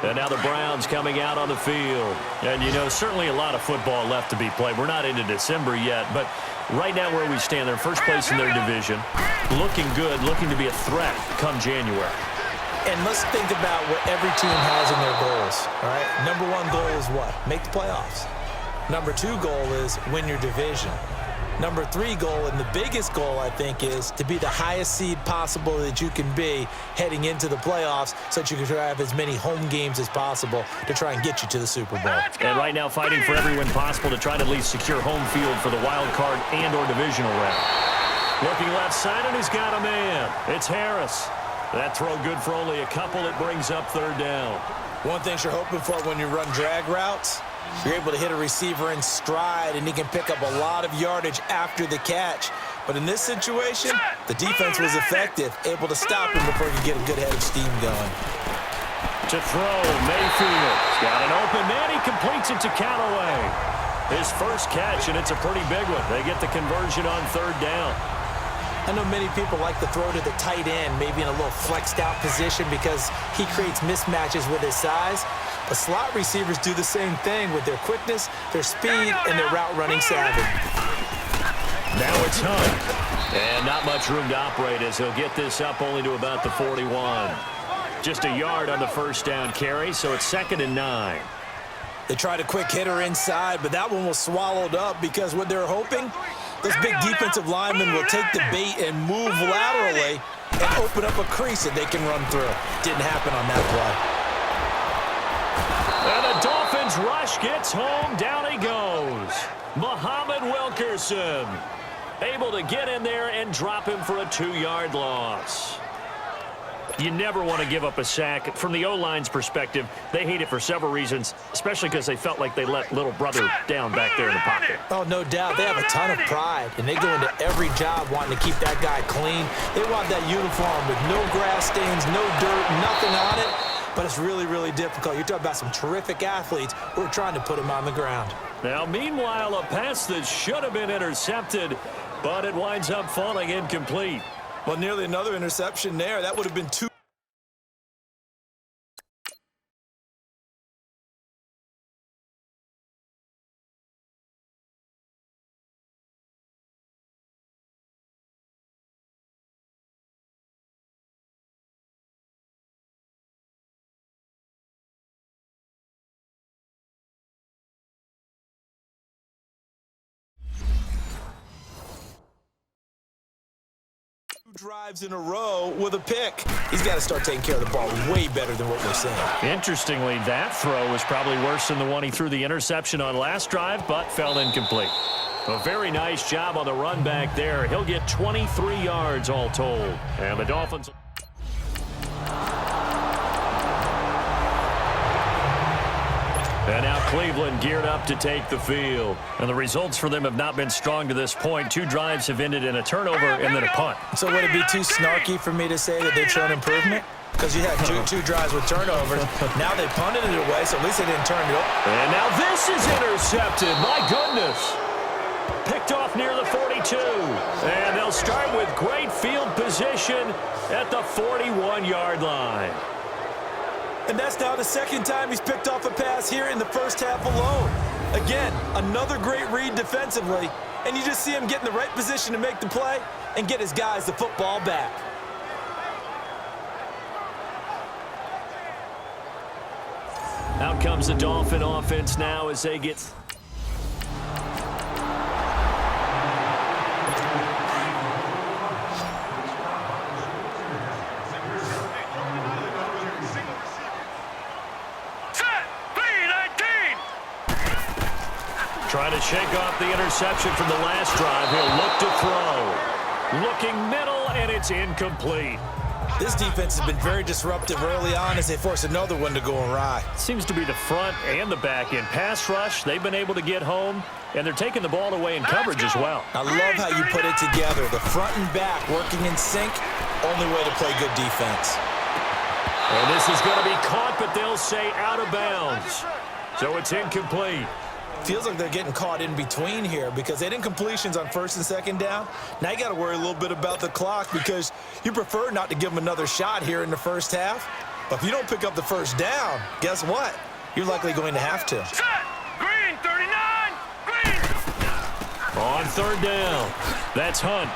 And now the Browns coming out on the field. And, you know, certainly a lot of football left to be played. We're not into December yet, but right now where we stand, they're first place in their division. Looking good, looking to be a threat come January. And let's think about what every team has in their goals, all right? Number one goal is what? Make the playoffs. Number two goal is win your division. Number three goal, and the biggest goal, I think, is to be the highest seed possible that you can be heading into the playoffs so that you can have as many home games as possible to try and get you to the Super Bowl. And right now fighting for every win possible to try to at least secure home field for the wild card and or divisional round. Looking left side, and he's got a man. It's Harris. That throw good for only a couple. It brings up third down. One thing you're hoping for when you run drag routes, you're able to hit a receiver in stride, and he can pick up a lot of yardage after the catch. But in this situation, the defense was effective, able to stop him before he could get a good head of steam going. To throw, Mayfield. He's got an open man. He completes it to Callaway. His first catch, and it's a pretty big one. They get the conversion on third down. I know many people like to throw to the tight end, maybe in a little flexed out position because he creates mismatches with his size. But slot receivers do the same thing with their quickness, their speed, and their route running savvy. Now it's Hunt. And not much room to operate as he'll get this up only to about the 41. Just a yard on the first down carry, so it's 2nd and 9. They tried a quick hitter inside, but that one was swallowed up because what they're hoping, those big defensive linemen will take the bait and move laterally and open up a crease that they can run through. Didn't happen on that play. And the Dolphins rush gets home. Down he goes. Muhammad Wilkerson able to get in there and drop him for a 2-yard loss. You never want to give up a sack. From the O-line's perspective, they hate it for several reasons, especially because they felt like they let little brother down back there in the pocket. Oh, no doubt. They have a ton of pride, and they go into every job wanting to keep that guy clean. They want that uniform with no grass stains, no dirt, nothing on it. But it's really, really difficult. You're talking about some terrific athletes who are trying to put him on the ground. Now, meanwhile, a pass that should have been intercepted, but it winds up falling incomplete. Well, nearly another interception there. That would have been 2. Drives in a row with a pick. He's got to start taking care of the ball way better than what we're seeing. Interestingly, that throw was probably worse than the one he threw the interception on last drive, but fell incomplete. A very nice job on the run back there. He'll get 23 yards all told. And the Dolphins... And now Cleveland geared up to take the field. And the results for them have not been strong to this point. 2 drives have ended in a turnover and then a punt. So would it be too snarky for me to say that they've shown improvement? Because you had two drives with turnovers. Now they punted it away, so at least they didn't turn it over. And now this is intercepted. My goodness. Picked off near the 42. And they'll start with great field position at the 41-yard line. And that's now the second time he's picked off a pass here in the first half alone. Again, another great read defensively. And you just see him get in the right position to make the play and get his guys the football back. Out comes the Dolphin offense now as they get... Trying to shake off the interception from the last drive. He'll look to throw. Looking middle, and it's incomplete. This defense has been very disruptive early on as they force another one to go awry. Seems to be the front and the back end. Pass rush, they've been able to get home, and they're taking the ball away in coverage as well. I love how you put it together. The front and back working in sync, only way to play good defense. And this is going to be caught, but they'll say out of bounds. So it's incomplete. Feels like they're getting caught in between here because they didn't completions on first and second down. Now you got to worry a little bit about the clock because you prefer not to give them another shot here in the first half. But if you don't pick up the first down, guess what? You're likely going to have to. Set! Green, 39! Green! On third down, that's Hunt.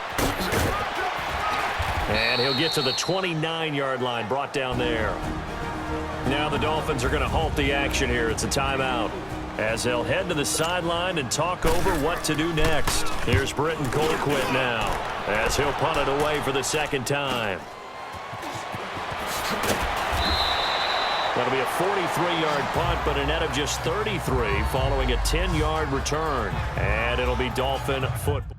And he'll get to the 29-yard line, brought down there. Now the Dolphins are going to halt the action here. It's a timeout, as they'll head to the sideline and talk over what to do next. Here's Britton Colquitt now, as he'll punt it away for the second time. That'll be a 43-yard punt, but a net of just 33 following a 10-yard return. And it'll be Dolphin football.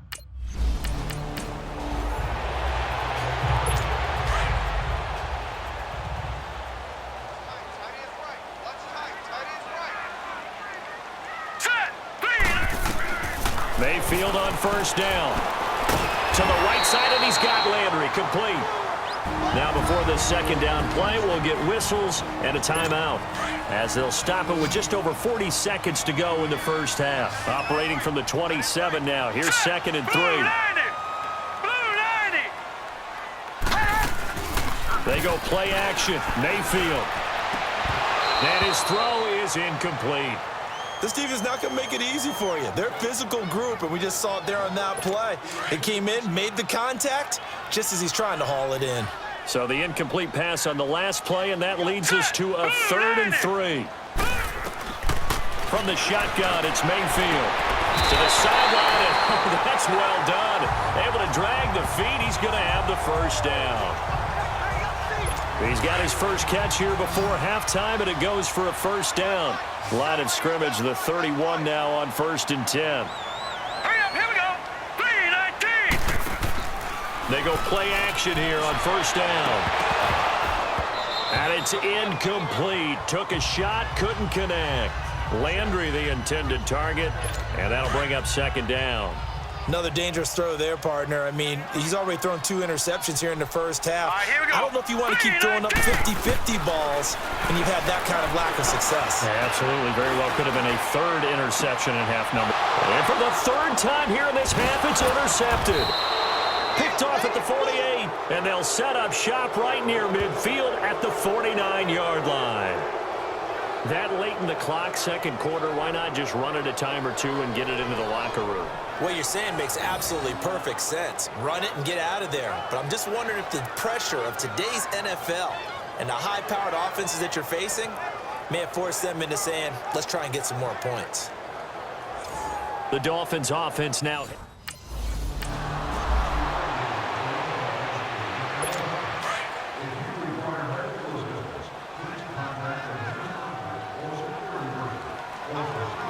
Mayfield on first down. To the right side, and he's got Landry complete. Now before this second down play, we'll get whistles and a timeout, as they'll stop it with just over 40 seconds to go in the first half. Operating from the 27 now. Here's second and 3. Blue 90! They go play action. Mayfield. And his throw is incomplete. This team is not going to make it easy for you. They're a physical group, and we just saw it there on that play. They came in, made the contact, just as he's trying to haul it in. So the incomplete pass on the last play, and that leads us to a 3rd and 3. From the shotgun, it's Mayfield. To the sideline, and that's well done. Able to drag the feet. He's going to have the first down. He's got his first catch here before halftime, and it goes for a first down. Line of scrimmage, the 31 now on 1st and 10. Hurry up, here we go! 3-19! They go play action here on first down. And it's incomplete. Took a shot, couldn't connect. Landry the intended target, and that'll bring up second down. Another dangerous throw there, partner. I mean, he's already thrown 2 interceptions here in the first half. All right, here we go. I don't know if you want to keep throwing up 50-50 balls when you've had that kind of lack of success. Yeah, absolutely. Very well could have been a 3rd interception in half number. And for the 3rd time here in this half, it's intercepted. Picked off at the 48, and they'll set up shop right near midfield at the 49-yard line. That late in the clock, second quarter, why not just run it a time or two and get it into the locker room? What you're saying makes absolutely perfect sense. Run it and get out of there. But I'm just wondering if the pressure of today's NFL and the high-powered offenses that you're facing may have forced them into saying, let's try and get some more points. The Dolphins' offense now.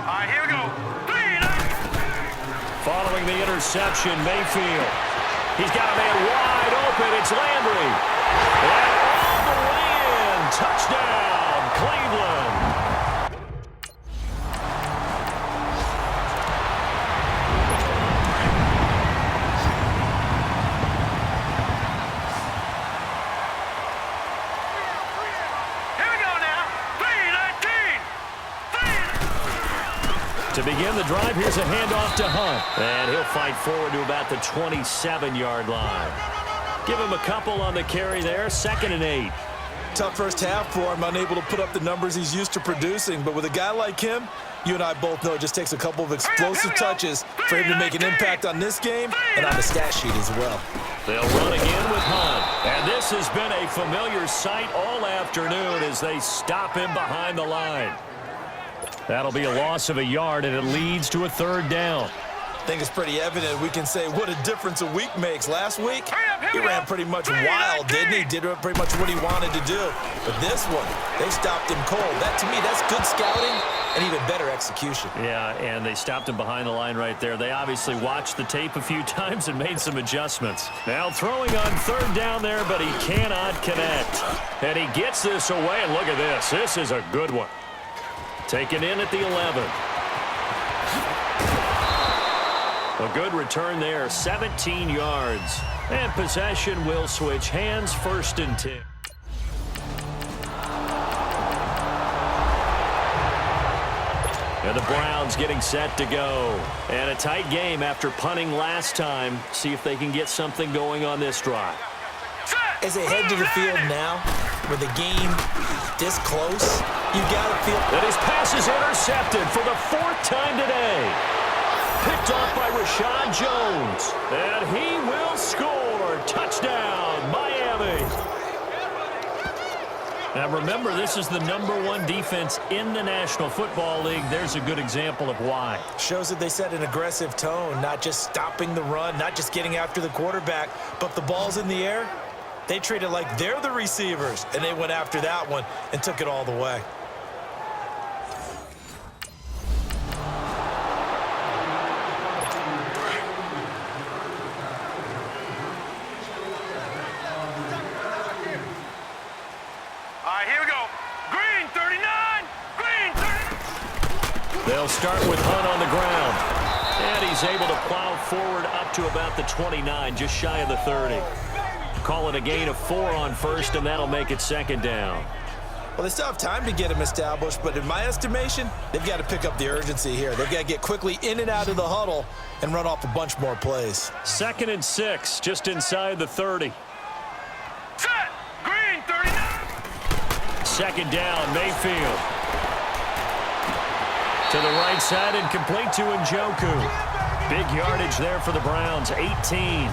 All right, here we go! 3-19! Following the interception, Mayfield. He's got a man wide open. It's Landry. And all the way in. Touchdown, Cleveland. Here we go now! 3-19! To begin the drive, here's a handoff to Hunt. And he'll fight forward to about the 27-yard line. Give him a couple on the carry there. 2nd and 8. Tough first half for him, unable to put up the numbers he's used to producing. But with a guy like him, you and I both know it just takes a couple of explosive touches for him to make an impact on this game and on the stat sheet as well. They'll run again with Hunt. And this has been a familiar sight all afternoon as they stop him behind the line. That'll be a loss of a yard, and it leads to a 3rd down. I think it's pretty evident we can say what a difference a week makes. Last week, he ran pretty much wild, didn't he? Did pretty much what he wanted to do. But this one, they stopped him cold. That, to me, that's good scouting and even better execution. Yeah, and they stopped him behind the line right there. They obviously watched the tape a few times and made some adjustments. Now throwing on 3rd down there, but he cannot connect. And he gets this away, and look at this. This is a good one. Taken in at the 11. A good return there, 17 yards. And possession will switch hands, 1st and 10. And the Browns getting set to go. And a tight game after punting last time. See if they can get something going on this drive. As they head to the field now, with the game this close, you got to feel... And his pass is intercepted for the 4th time today. Picked off by Rashad Jones. And he will score. Touchdown, Miami. Now remember, this is the #1 defense in the National Football League. There's a good example of why. Shows that they set an aggressive tone, not just stopping the run, not just getting after the quarterback, but the ball's in the air. They treat it like they're the receivers, and they went after that one and took it all the way. They'll start with Hunt on the ground. And he's able to plow forward up to about the 29, just shy of the 30. Call it a gain of 4 on first, and that'll make it 2nd down. Well, they still have time to get him established, but in my estimation, they've got to pick up the urgency here. They've got to get quickly in and out of the huddle and run off a bunch more plays. 2nd and 6, just inside the 30. Set! Green, 39! 2nd down, Mayfield. To the right side and complete to Njoku. Big yardage there for the Browns, 18.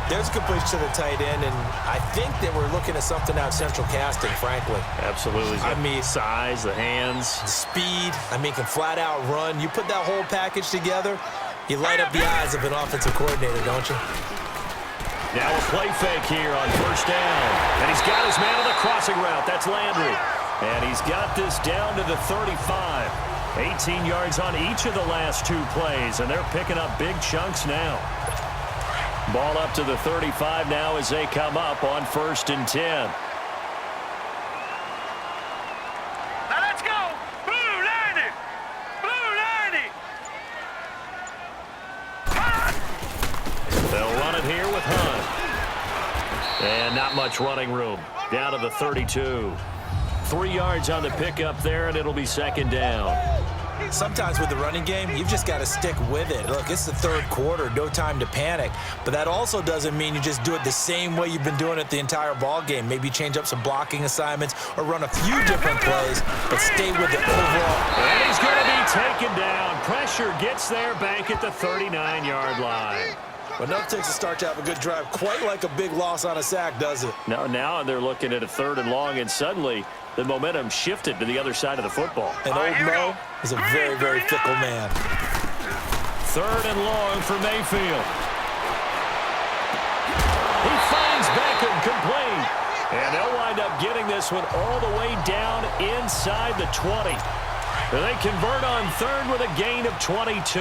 There's completion to the tight end, and I think that we're looking at something out central casting, frankly. Absolutely. I mean, size, the hands. Speed, can flat out run. You put that whole package together, you light up the eyes of an offensive coordinator, don't you? Now a play fake here on 1st down. And he's got his man on the crossing route. That's Landry. And he's got this down to the 35. 18 yards on each of the last 2 plays, and they're picking up big chunks now. Ball up to the 35 now as they come up on 1st and 10. Now let's go! Blue 90! Blue 90! Hunt! They'll run it here with Hunt. And not much running room. Down to the 32. 3 yards on the pickup there, and it'll be 2nd down. Sometimes with the running game, you've just got to stick with it. Look, it's the 3rd quarter, no time to panic. But that also doesn't mean you just do it the same way you've been doing it the entire ball game. Maybe change up some blocking assignments or run a few different plays, but stay with it overall. And he's going to be taken down. Pressure gets there back at the 39-yard line. But enough takes to start to have a good drive, quite like a big loss on a sack, does it? Now they're looking at a 3rd and long, and suddenly the momentum shifted to the other side of the football. And old Mo is a very, very fickle man. 3rd and long for Mayfield. He finds Beckham complete. And they'll wind up getting this one all the way down inside the 20. And they convert on 3rd with a gain of 22.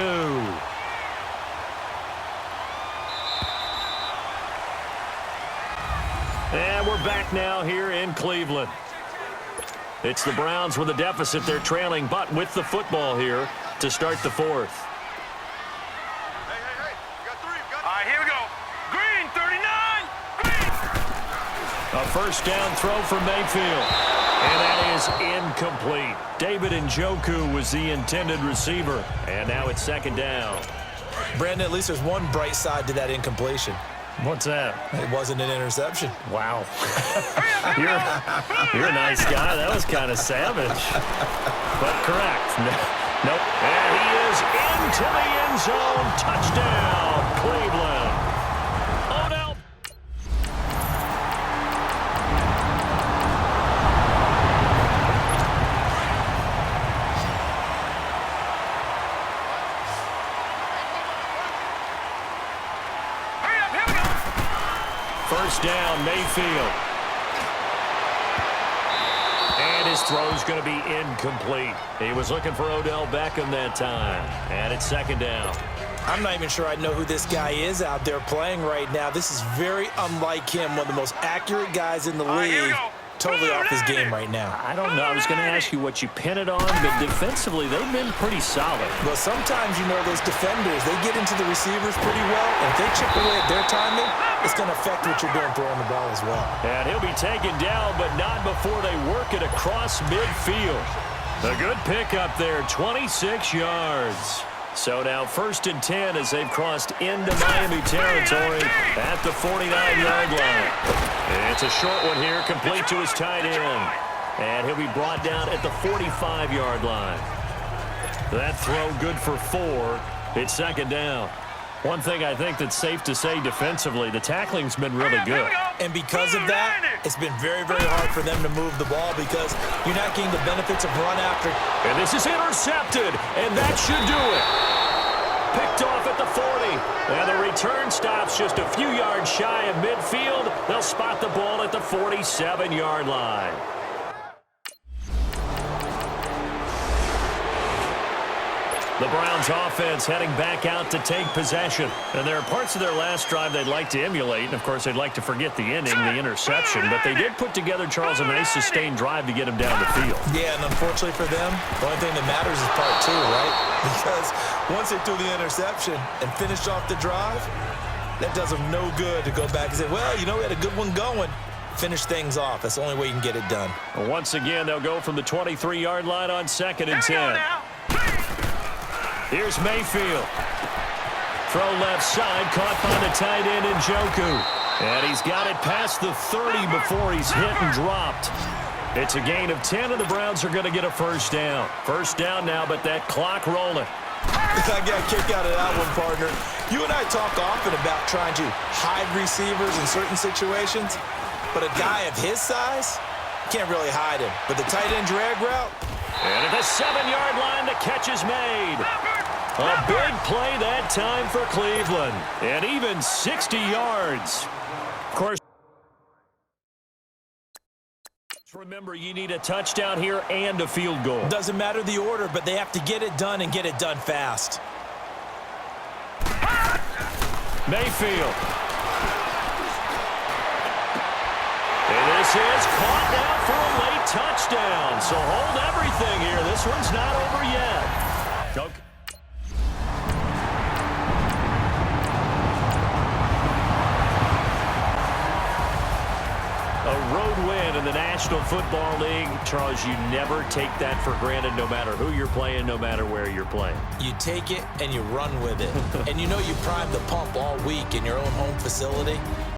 And we're back now here in Cleveland. It's the Browns with a deficit. They're trailing, but with the football here to start the 4th. Hey, we got 3. All right, here we go. Green, 39! Green! A 1st down throw for Mayfield. And that is incomplete. David Njoku was the intended receiver. And now it's 2nd down. Brandon, at least there's one bright side to that incompletion. What's that? It wasn't an interception. Wow. you're a nice guy. That was kind of savage. But correct. Nope. And he is into the end zone. Touchdown, Cleveland. Odell. First down, Mayfield. And his throw's going to be incomplete. He was looking for Odell Beckham that time. And it's 2nd down. I'm not even sure I know who this guy is out there playing right now. This is very unlike him, one of the most accurate guys in the league. Totally off his game right now. I don't know. I was going to ask you what you pin it on, but defensively, they've been pretty solid. Well, sometimes, those defenders, they get into the receivers pretty well. And if they chip away at their timing, it's going to affect what you're doing throwing the ball as well. And he'll be taken down, but not before they work it across midfield. A good pickup there, 26 yards. So now 1st and 10 as they've crossed into Miami territory at the 49-yard line. It's a short one here, complete to his tight end. And he'll be brought down at the 45-yard line. That throw good for 4. It's 2nd down. One thing I think that's safe to say defensively, the tackling's been really good. And because of that, it's been very, very hard for them to move the ball because you're not getting the benefits of run after. And this is intercepted, and that should do it. Picked off at the 40. And the return stops just a few yards shy of midfield. They'll spot the ball at the 47-yard line. The Browns offense heading back out to take possession. And there are parts of their last drive they'd like to emulate. And, of course, they'd like to forget the ending, the interception. But they did put together, Charles, a nice sustained drive to get them down the field. Yeah, and unfortunately for them, the only thing that matters is part 2, right? Because once they threw the interception and finished off the drive, that does them no good to go back and say, well, you know, we had a good one going. Finish things off. That's the only way you can get it done. Well, once again, they'll go from the 23-yard line on 2nd and 10. Here's Mayfield. Throw left side, caught by the tight end Njoku. And he's got it past the 30 before he's hit and dropped. It's a gain of 10, and the Browns are going to get a 1st down. 1st down now, but that clock rolling. I got a kick out of that one, partner. You and I talk often about trying to hide receivers in certain situations, but a guy of his size can't really hide him. But the tight end drag route. And at the 7-yard line, the catch is made. A big play that time for Cleveland. And even 60 yards. Of course, remember, you need a touchdown here and a field goal. Doesn't matter the order, but they have to get it done and get it done fast. Mayfield. And this is caught now for a late touchdown. So hold everything here. This one's not over yet. Okay. A road win in the National Football League. Charles, you never take that for granted no matter who you're playing, no matter where you're playing. You take it and you run with it. And you know you primed the pump all week in your own home facility.